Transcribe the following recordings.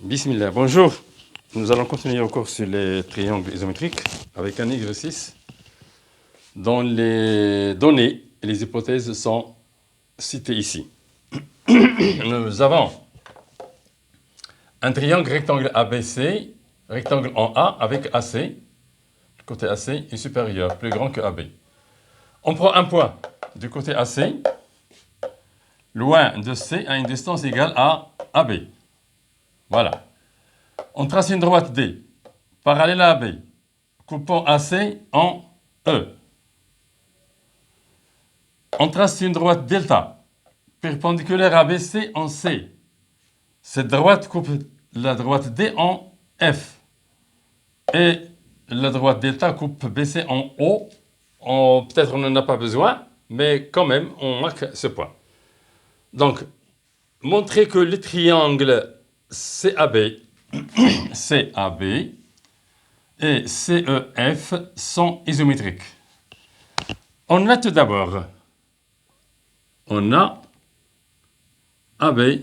Bismillah, bonjour. Nous allons continuer au cours sur les triangles isométriques avec un exercice dont les données et les hypothèses sont citées ici. Nous avons un triangle rectangle ABC, rectangle en A avec AC. Le côté AC est supérieur, plus grand que AB. On prend un point du côté AC, loin de C à une distance égale à AB. Voilà. On trace une droite D, parallèle à AB, coupant AC en E. On trace une droite delta, perpendiculaire à BC en C. Cette droite coupe la droite D en F. Et la droite delta coupe BC en O. Peut-être on n'en a pas besoin, mais quand même, on marque ce point. Donc, montrer que le triangle CAB, CAB et CEF sont isométriques. On a tout d'abord, on a AB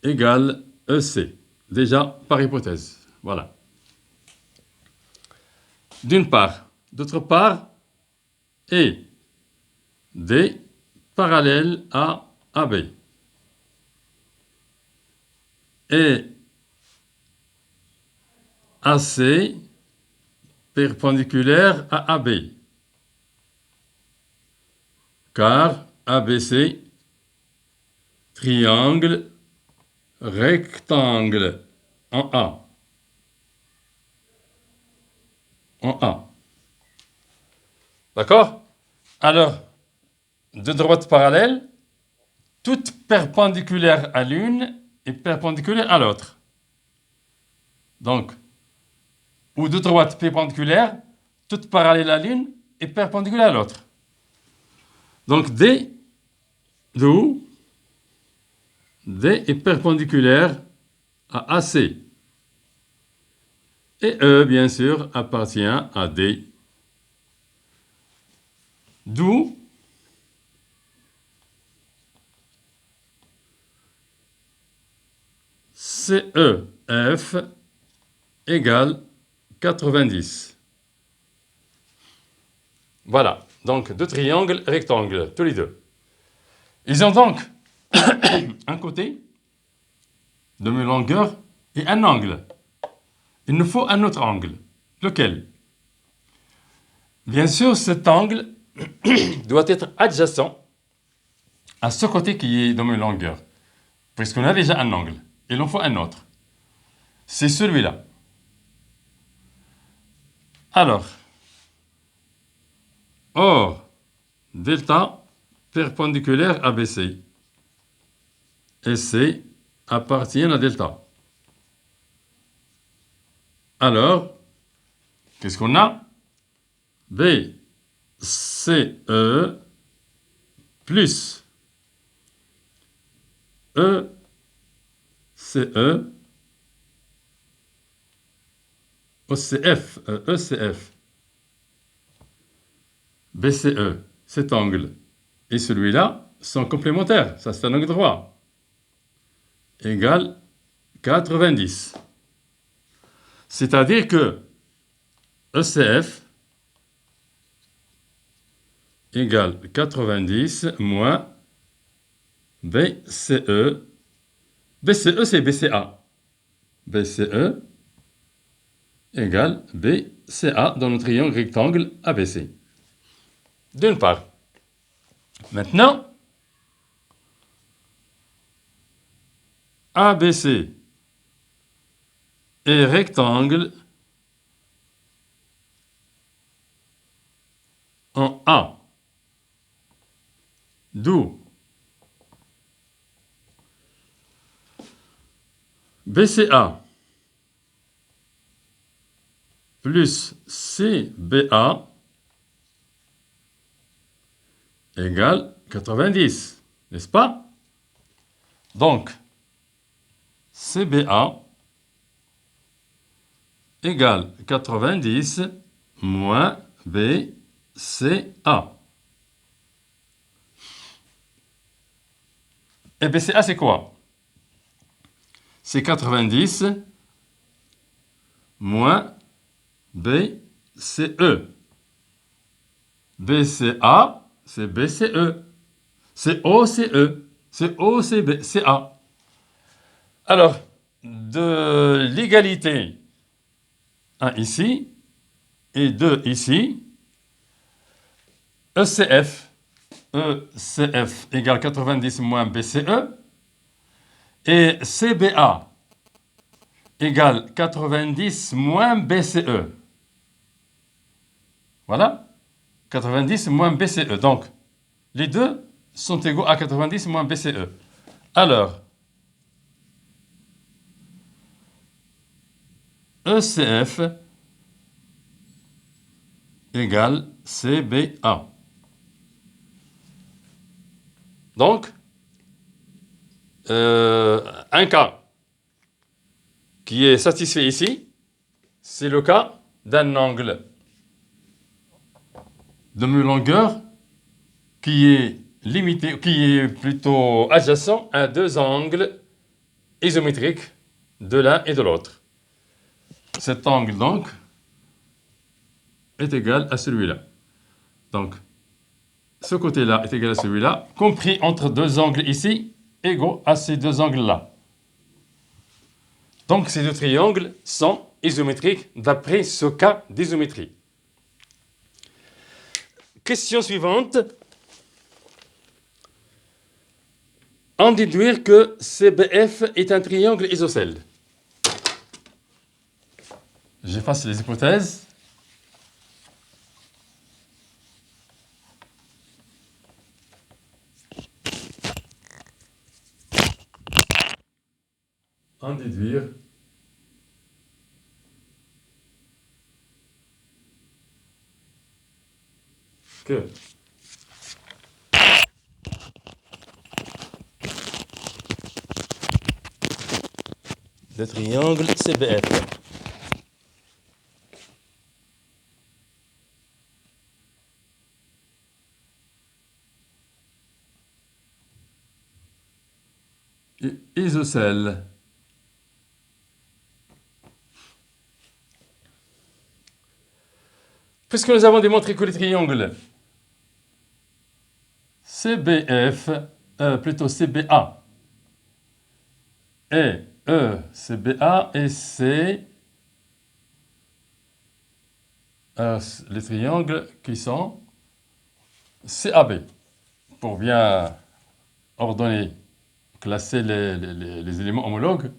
égale EC, déjà par hypothèse. Voilà. D'une part. D'autre part, et D parallèle à AB. Et AC perpendiculaire à AB. Car ABC, triangle, rectangle en A. En A. D'accord? Alors, deux droites parallèles, toutes perpendiculaires à l'une et perpendiculaires à l'autre. Donc, ou deux droites perpendiculaires, toutes parallèles à l'une et perpendiculaires à l'autre. Donc, D, d'où D est perpendiculaire à AC. Et E, bien sûr, appartient à D. D'où CEF égale 90. Voilà, donc deux triangles rectangles, tous les deux. Ils ont donc un côté de même longueur et un angle. Il nous faut un autre angle. Lequel? Bien sûr, cet angle doit être adjacent à ce côté qui est de même longueur, puisqu'on a déjà un angle. Il en faut un autre. C'est celui-là. Alors, or, delta perpendiculaire à BC. Et C appartient à delta. Alors, qu'est-ce qu'on a? BCE plus ECE ECF, BCE, cet angle et celui-là sont complémentaires. Ça, c'est un angle droit. Égale 90. C'est-à-dire que ECF égale 90 moins BCE. BCE, c'est BCA. BCE égale BCA dans le triangle rectangle ABC. D'une part. Maintenant, ABC est rectangle en A. D'où BCA plus CBA égale 90, n'est-ce pas? Donc, CBA égale 90 moins BCA. Et BCA, c'est quoi? c'est 90 moins BCE. BCA, c'est BCE. C'est OCE. C'est OCA. Alors, de l'égalité 1 ici et 2 ici, ECF égale 90 moins BCE et CBA égale 90 moins BCE. Voilà, 90 moins BCE. Donc, les deux sont égaux à 90 moins BCE. Alors, ECF égale CBA. Donc, un cas qui est satisfait ici, c'est le cas d'un angle de même longueur qui est limité, qui est plutôt adjacent à deux angles isométriques de l'un et de l'autre. Cet angle donc est égal à celui-là. Donc, ce côté-là est égal à celui-là, compris entre deux angles ici, égaux à ces deux angles-là. Donc, ces deux triangles sont isométriques d'après ce cas d'isométrie. Question suivante. En déduire que CBF est un triangle isocèle. J'efface les hypothèses. En déduire que le triangle CBF est isocèle. Puisque nous avons démontré que les triangles CBF, plutôt CBA, et CBA et C, les triangles qui sont CAB. Pour bien ordonner, classer les éléments homologues,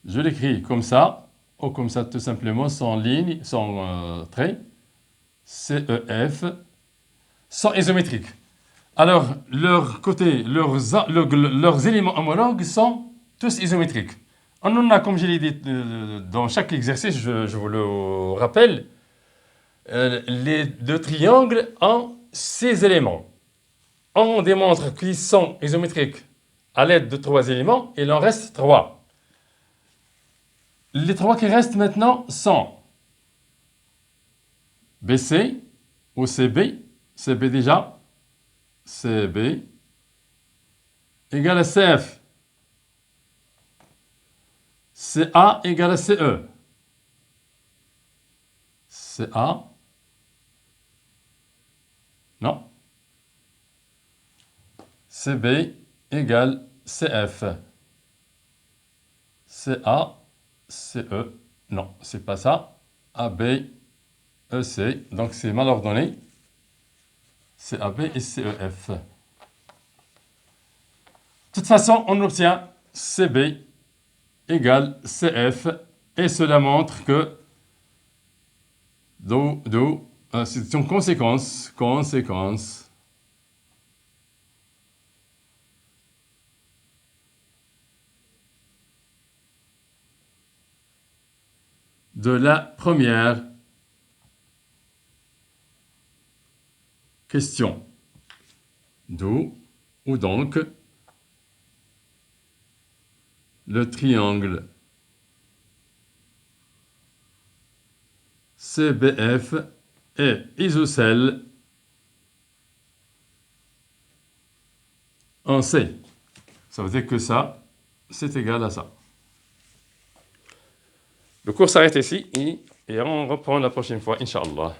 je l'écris comme ça, ou comme ça tout simplement sans ligne, sans trait, CEF, sont isométriques. Alors, leurs éléments homologues sont tous isométriques. On en a, comme je l'ai dit dans chaque exercice, je vous le rappelle, les deux triangles ont 6 éléments. On démontre qu'ils sont isométriques à l'aide de 3 éléments, il en reste 3. Les 3 qui restent maintenant sont BC ou CB, CB déjà, CB égale à CF, CA égale à CE, CA, non, CB égale CF, CA, CE, non, c'est pas ça, AB, EC, donc c'est mal ordonné, CAB et CEF. De toute façon, on obtient CB égale CF et cela montre que c'est une conséquence de la première question. D'où ou donc le triangle CBF est isocèle en C. Ça veut dire que ça, c'est égal à ça. Le cours s'arrête ici et on reprend la prochaine fois, Inch'Allah.